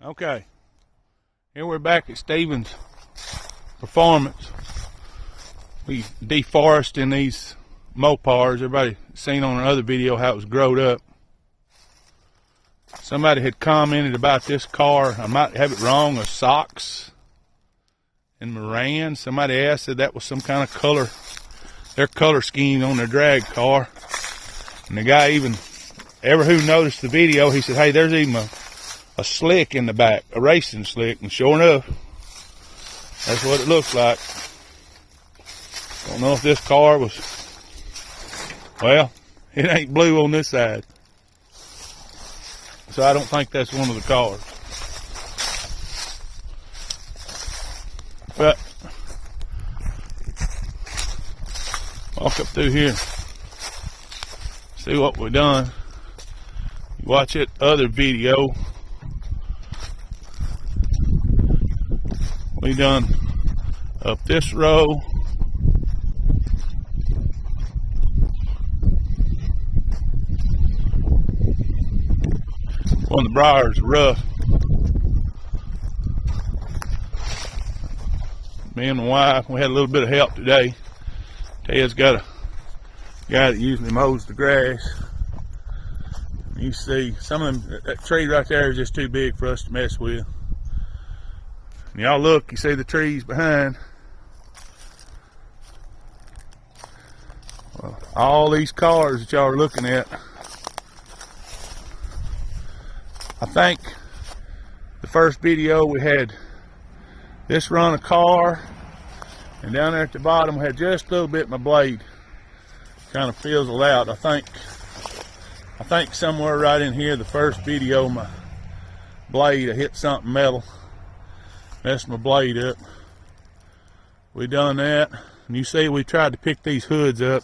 Okay, here we're back at Stevens Performance. We deforesting these Mopars. Everybody seen on another video how it was growed up. Somebody had commented about this car. I might have it wrong, a Sox in Moran. Somebody asked if that was some kind of color, their color scheme on their drag car. And the guy even, who noticed the video, he said, hey, there's even a slick in the back, a racing slick. And sure enough, that's what it looks like. Don't know if this car was, well, it ain't blue on this side. So I don't think that's one of the cars. But walk up through here, see what we've done. You watch that other video. We done up this row. One of the briars are rough. Me and my wife, we had a little bit of help today. Ted's got a guy that usually mows the grass. You see, some of them, that tree right there is just too big for us to mess with. And y'all look, you see the trees behind. Well, all these cars that y'all are looking at, I think the first video we had this run of car, and down there at the bottom we had just a little bit of my blade kind of fizzled out. I think somewhere right in here, the first video, my blade, I hit something metal, messed my blade up. We done that, and you see we tried to pick these hoods up.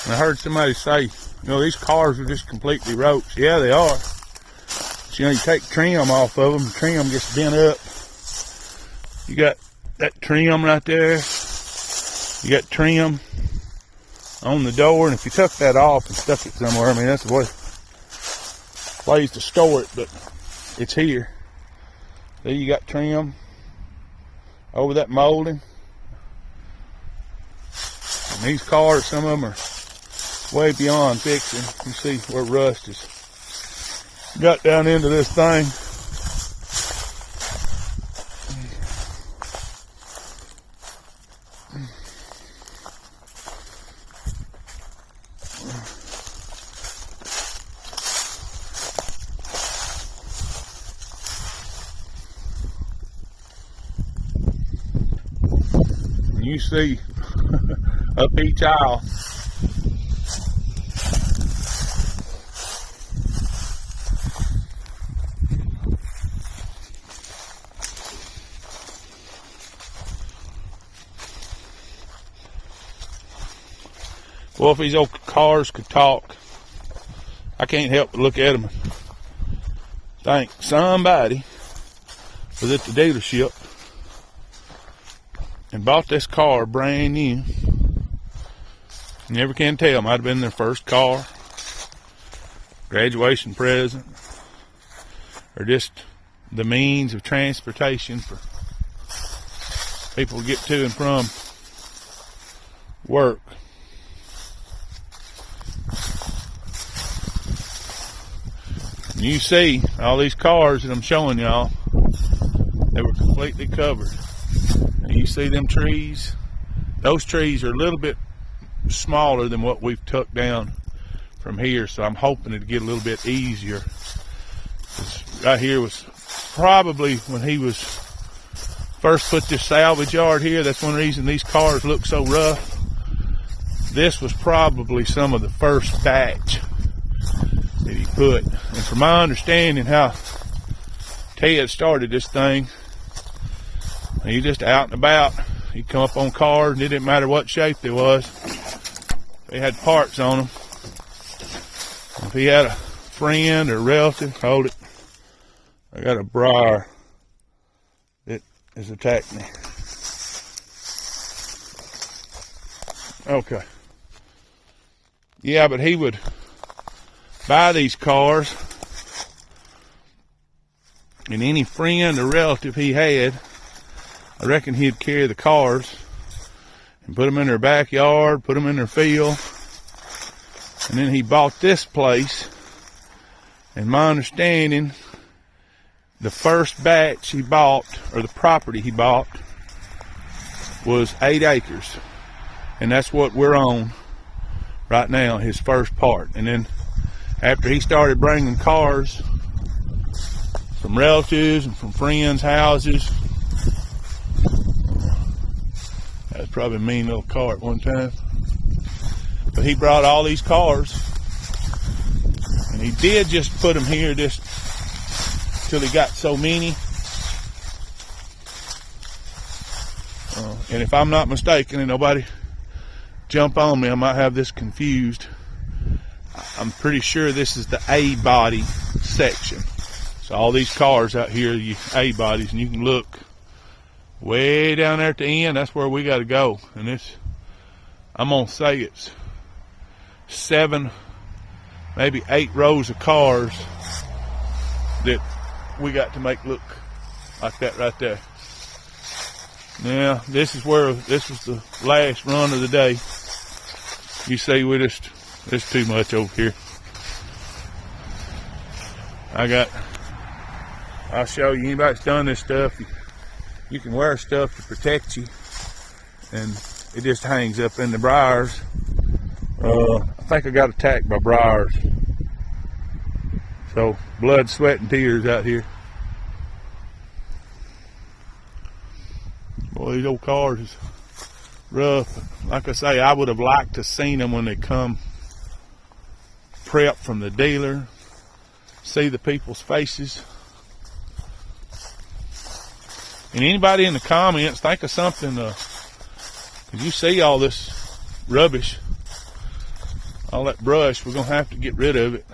And I heard somebody say, you know, these cars are just completely ropes. Yeah, they are. But, you know, you take trim off of them, the trim gets bent up. You got that trim right there. You got trim on the door, and if you took that off and stuck it somewhere, I mean, that's the place to store it, but it's here. There you got trim over that molding. And these cars, some of them are way beyond fixing. You see where rust has got down into this thing. And you see up each aisle. Well, if these old cars could talk, I can't help but look at them and think somebody was at the dealership and bought this car brand new. Never can tell. Might have been their first car, graduation present, or just the means of transportation for people to get to and from work. You see all these cars that I'm showing y'all, they were completely covered. And you see them trees, those trees are a little bit smaller than what we've took down from here, so I'm hoping it'll get a little bit easier. This right here was probably when he was first put this salvage yard here, that's one reason these cars look so rough. This was probably some of the first batch that he put. And from my understanding how Ted started this thing, he just out and about, he'd come up on cars and it didn't matter what shape they was. They had parts on them. If he had a friend or relative, hold it, I got a briar that has attacked me. Okay. Yeah, but he would buy these cars, and any friend or relative he had, I reckon he'd carry the cars and put them in their backyard, put them in their field. And then he bought this place, and my understanding, the first batch he bought, or the property he bought, was 8 acres. And that's what we're on right now, his first part. And then after he started bringing cars from relatives and from friends' houses, that was probably a mean little car at one time. But he brought all these cars, and he did just put them here just till he got so many. And if I'm not mistaken, and nobody jump on me, I might have this confused. I'm pretty sure this is the A body section. So all these cars out here are the A bodies, and you can look way down there at the end. That's where we got to go. And this, I'm gonna say it's 7, maybe 8 rows of cars that we got to make look like that right there. Now this was the last run of the day. You see, there's too much over here. I'll show you, anybody that's done this stuff, you can wear stuff to protect you, and it just hangs up in the briars. I think I got attacked by briars. So blood, sweat, and tears out here. Boy, these old cars is rough. Like I say, I would have liked to seen them when they come prep from the dealer, see the people's faces. And anybody in the comments, think of something, if you see all this rubbish, all that brush, we're gonna have to get rid of it.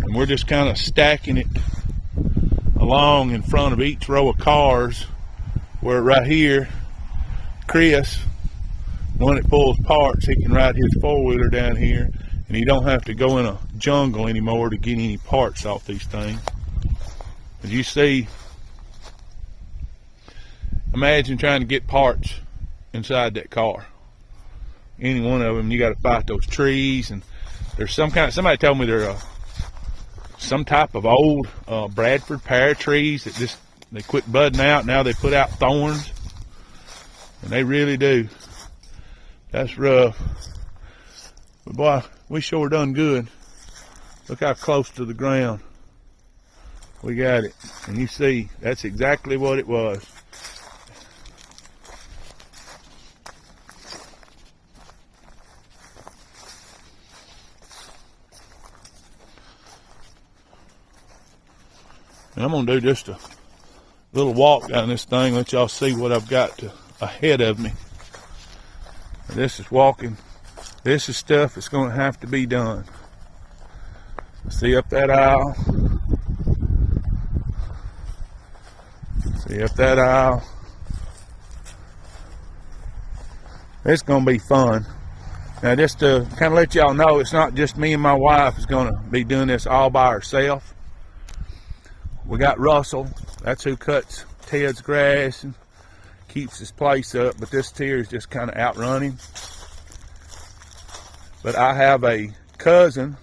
And we're just kind of stacking it along in front of each row of cars, where right here, Chris, when it pulls parts, he can ride his 4-wheeler down here, and he don't have to go in a jungle anymore to get any parts off these things. As you see, imagine trying to get parts inside that car. Any one of them, you got to fight those trees, and there's somebody told me there's some type of old Bradford pear trees that just, they quit budding out, now they put out thorns, and they really do. That's rough. But boy, we sure done good. Look how close to the ground we got it. And you see, that's exactly what it was. And I'm gonna do just a little walk down this thing, let y'all see what I've got ahead of me. And this is walking. This is stuff that's gonna have to be done. See up that aisle. See up that aisle. It's gonna be fun. Now, just to kind of let y'all know, it's not just me and my wife is gonna be doing this all by herself. We got Russell, that's who cuts Ted's grass and keeps his place up, but this tier is just kind of outrunning. But I have a cousin,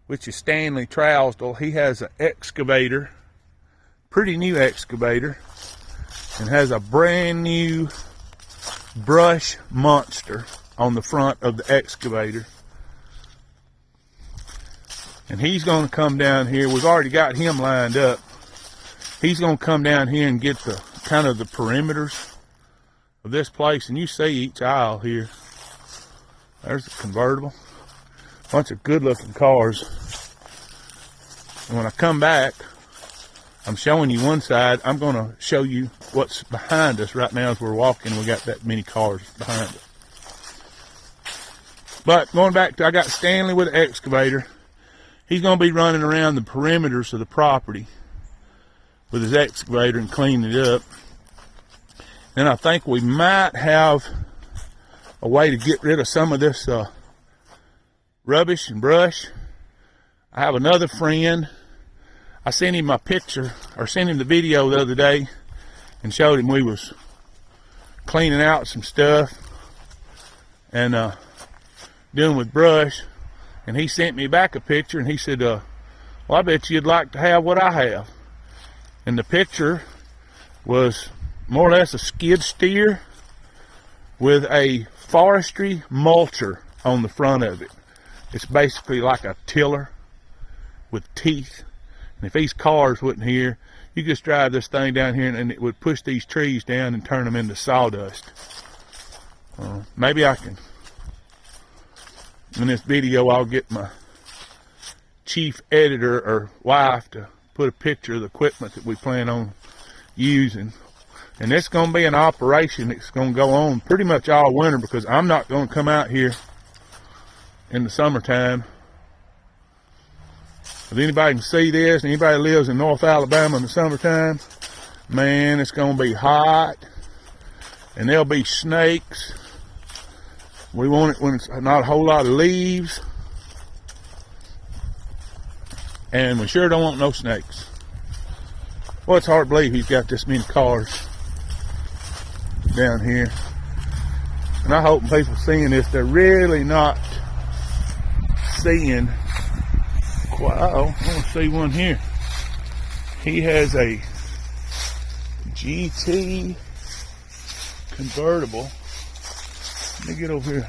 which is Stanley Trousdale. He has an excavator, pretty new excavator, and has a brand new brush monster on the front of the excavator. And he's going to come down here. We've already got him lined up. He's going to come down here and get the kind of the perimeters of this place. And you see each aisle here. There's the convertible. Bunch of good looking cars. And when I come back, I'm showing you one side. I'm going to show you what's behind us right now as we're walking. We got that many cars behind us. But going back to, I got Stanley with the excavator. He's going to be running around the perimeters of the property. with his excavator and cleaned it up. And I think we might have a way to get rid of some of this rubbish and brush. I have another friend. I sent him my picture, or sent him the video the other day, and showed him we was cleaning out some stuff and doing with brush. And he sent me back a picture, and he said, well, I bet you'd like to have what I have. And the picture was more or less a skid steer with a forestry mulcher on the front of it. It's basically like a tiller with teeth. And if these cars wasn't here, you just drive this thing down here and it would push these trees down and turn them into sawdust. Maybe I can, in this video, I'll get my chief editor or wife to put a picture of the equipment that we plan on using. And it's going to be an operation that's going to go on pretty much all winter, because I'm not going to come out here in the summertime. If anybody can see this, and anybody lives in North Alabama in the summertime, man, it's going to be hot, and there'll be snakes. We want it when it's not a whole lot of leaves, and we sure don't want no snakes. Well, it's hard to believe he's got this many cars down here. And I hope people seeing this, they're really not seeing quite. I want to see one here. He has a GT convertible. Let me get over here.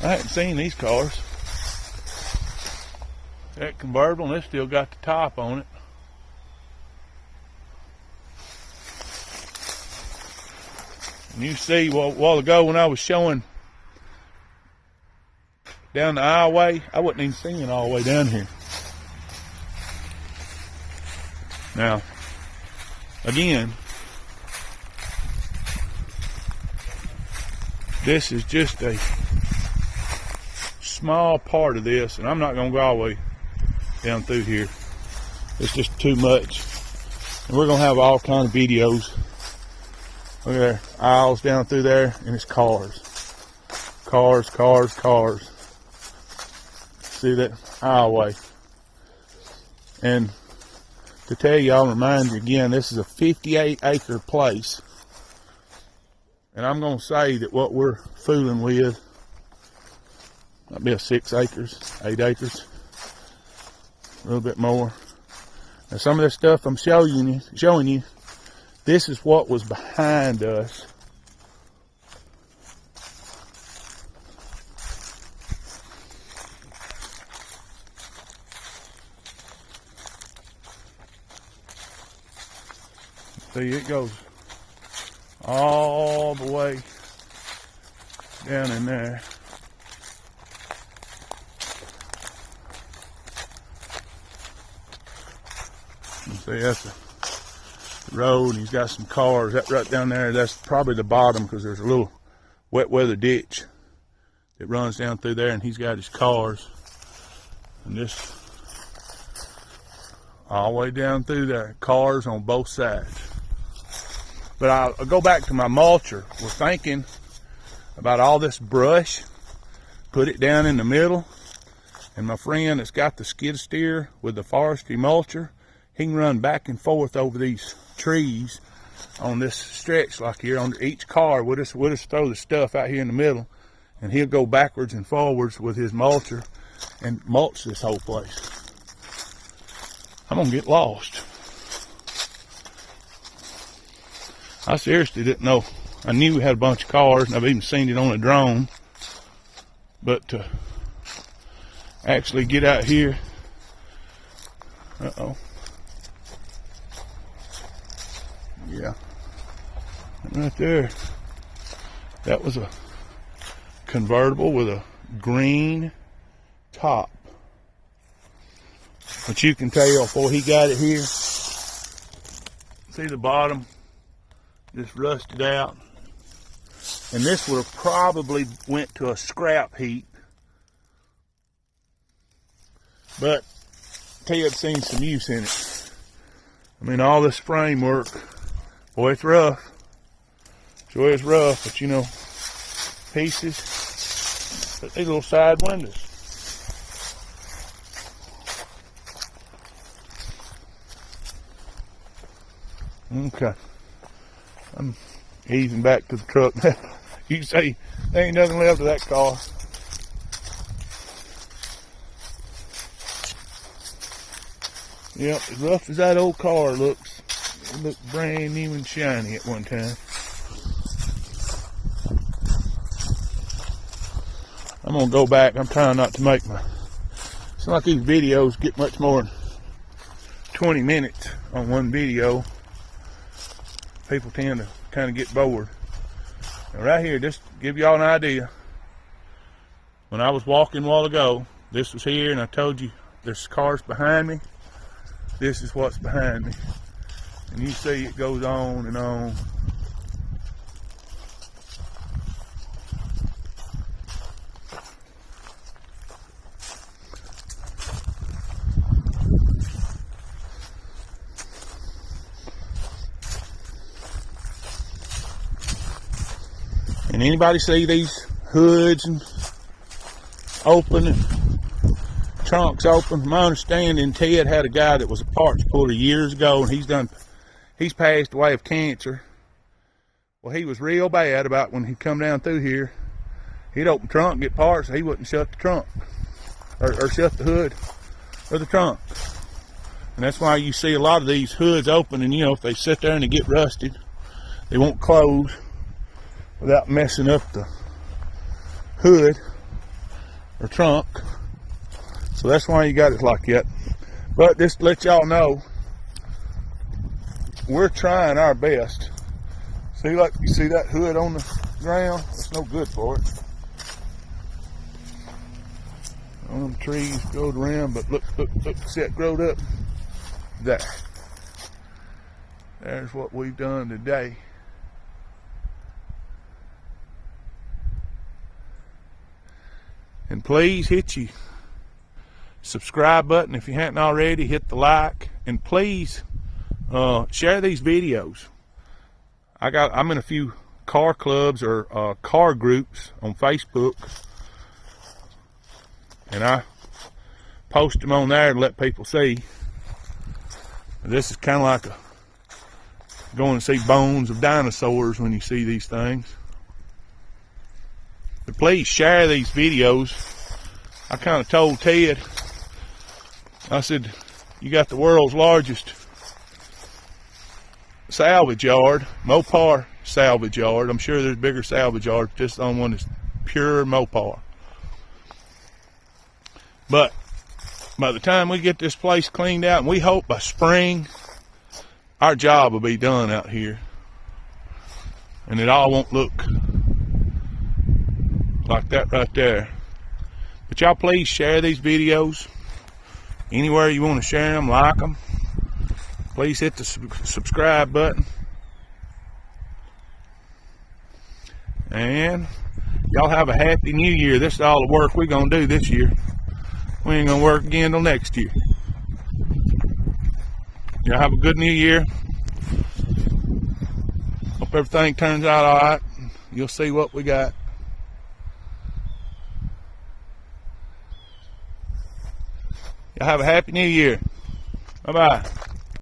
I hadn't seen these cars. That convertible, and it's still got the top on it. And you see, a while ago when I was showing down the aisleway, I wasn't even seeing all the way down here. Now, again, this is just a small part of this, and I'm not going to go all the way down through here. It's just too much. And we're going to have all kind of videos. Look at there, aisles down through there, and it's cars. Cars, cars, cars. See that aisleway. And to tell y'all, remind you again, this is a 58-acre place. And I'm going to say that what we're fooling with might be a 6 acres, 8 acres, a little bit more. Now some of this stuff I'm showing you, this is what was behind us. See, it goes all the way down in there. You see, that's the road, and he's got some cars. That right down there, that's probably the bottom, because there's a little wet weather ditch that runs down through there, and he's got his cars. And just all the way down through there, cars on both sides. But I'll go back to my mulcher. We're thinking about all this brush, put it down in the middle, and my friend that's got the skid steer with the forestry mulcher, he can run back and forth over these trees on this stretch like here. On each car, we'll just throw the stuff out here in the middle, and he'll go backwards and forwards with his mulcher and mulch this whole place. I'm gonna get lost. I seriously didn't know. I knew we had a bunch of cars, and I've even seen it on a drone. But to actually get out here, yeah, right there, that was a convertible with a green top. But you can tell before he got it here, see the bottom just rusted out, and this would have probably went to a scrap heap, but Ted's seen some use in it. I mean, all this framework, boy, it's rough. Sure is rough, but you know, pieces. But these little side windows. Okay. I'm easing back to the truck. You can see there ain't nothing left of that car. Yep, as rough as that old car looks, it looked brand new and shiny at one time. I'm gonna go back. I'm trying not to make it's not like these videos get much more than 20 minutes on one video. People tend to kind of get bored. Now right here, just to give y'all an idea, when I was walking a while ago, this was here, and I told you there's cars behind me. This is what's behind me. And you see it goes on and on. And anybody see these hoods and open and trunks open? My understanding, Ted had a guy that was a parts puller years ago, and he's passed away of cancer. Well, he was real bad about when he'd come down through here, he'd open the trunk and get parts, so he wouldn't shut the trunk or shut the hood of the trunk. And that's why you see a lot of these hoods open, and you know, if they sit there and they get rusted, they won't close without messing up the hood or trunk. So that's why you got it like that. But just to let y'all know, we're trying our best. See, like you see that hood on the ground? It's no good for it. All them trees growed around, but look, see it growed up there. There's what we've done today. And please hit your subscribe button if you hadn't already. Hit the like, and please share these videos. I'm in a few car clubs or car groups on Facebook, and I post them on there to let people see. This is kind of like going to see bones of dinosaurs when you see these things. But please share these videos. I kind of told Ted, I said, you got the world's largest salvage yard, Mopar salvage yard. I'm sure there's bigger salvage yards, just on one that's pure Mopar. But by the time we get this place cleaned out, and we hope by spring, our job will be done out here. And it all won't look like that right there. But y'all please share these videos anywhere you want to share them, like them. Please hit the subscribe button, and y'all have a happy new year. This is all the work we're gonna do this year. We ain't gonna work again till next year. Y'all have a good new year. Hope everything turns out all right. You'll see what we got. Y'all have a happy new year. Bye-bye.